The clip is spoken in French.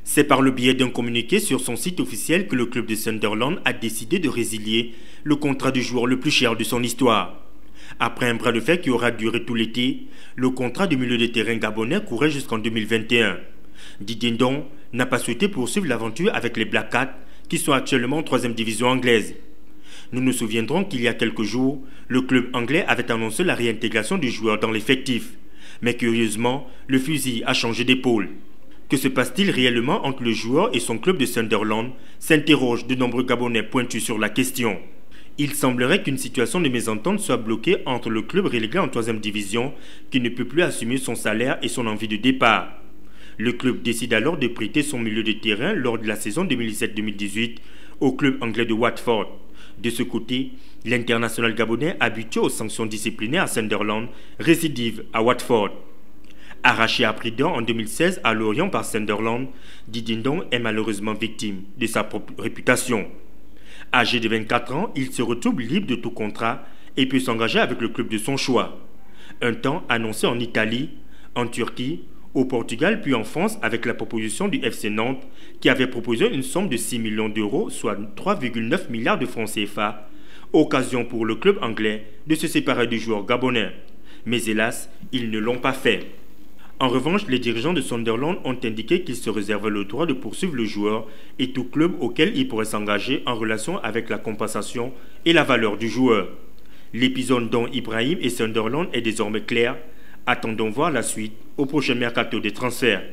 C'est par le biais d'un communiqué sur son site officiel que le club de Sunderland a décidé de résilier le contrat du joueur le plus cher de son histoire. Après un bras de fer qui aura duré tout l'été, le contrat de milieu de terrain gabonais courait jusqu'en 2021. Didier Ndong n'a pas souhaité poursuivre l'aventure avec les Black Cats qui sont actuellement en 3e division anglaise. Nous nous souviendrons qu'il y a quelques jours, le club anglais avait annoncé la réintégration du joueur dans l'effectif. Mais curieusement, le fusil a changé d'épaule. Que se passe-t-il réellement entre le joueur et son club de Sunderland, s'interrogent de nombreux Gabonais pointus sur la question. Il semblerait qu'une situation de mésentente soit bloquée entre le club relégué en 3e division qui ne peut plus assumer son salaire et son envie de départ. Le club décide alors de prêter son milieu de terrain lors de la saison 2017-2018 au club anglais de Watford. De ce côté, l'international gabonais habitué aux sanctions disciplinaires à Sunderland récidive à Watford. Arraché à prix d'or en 2016 à Lorient par Sunderland, Didier Ndong est malheureusement victime de sa propre réputation. Âgé de 24 ans, il se retrouve libre de tout contrat et peut s'engager avec le club de son choix. Un temps annoncé en Italie, en Turquie, au Portugal puis en France avec la proposition du FC Nantes qui avait proposé une somme de 6 millions d'euros, soit 3,9 milliards de francs CFA, occasion pour le club anglais de se séparer du joueur gabonais. Mais hélas, ils ne l'ont pas fait. En revanche, les dirigeants de Sunderland ont indiqué qu'ils se réservaient le droit de poursuivre le joueur et tout club auquel il pourrait s'engager en relation avec la compensation et la valeur du joueur. L'épisode dont Ibrahim et Sunderland est désormais clair. Attendons voir la suite au prochain mercato des transferts.